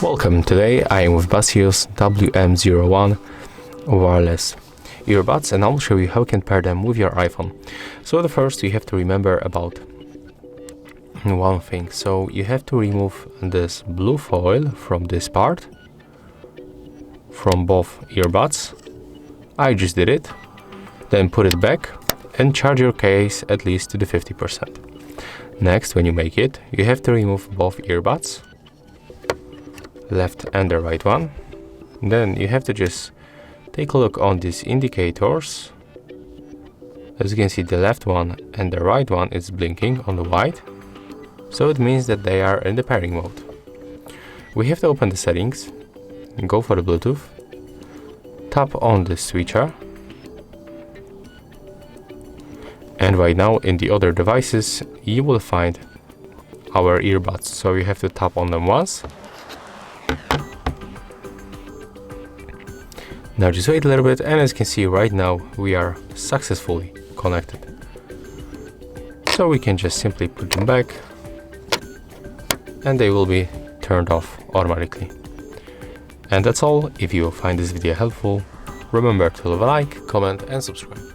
Welcome, today I am with Baseus WM01 wireless earbuds and I'll show you how you can pair them with your iPhone. So the first you have to remember about one thing. So you have to remove this blue foil from this part, from both earbuds. I just did it. Then put it back and charge your case at least to the 50%. Next, when you make it, you have to remove both earbuds, left and the right one. Then you have to just take a look on these indicators. As you can see, the left one and the right one is blinking on the white, so it means that they are in the pairing mode. We have to open the settings and go for the Bluetooth, tap on the switcher, and right now in the other devices you will find our earbuds, so you have to tap on them once. Now just wait a little bit, and as you can see right now we are successfully connected. So we can just simply put them back and they will be turned off automatically. And that's all. If you find this video helpful, remember to leave a like, comment and subscribe.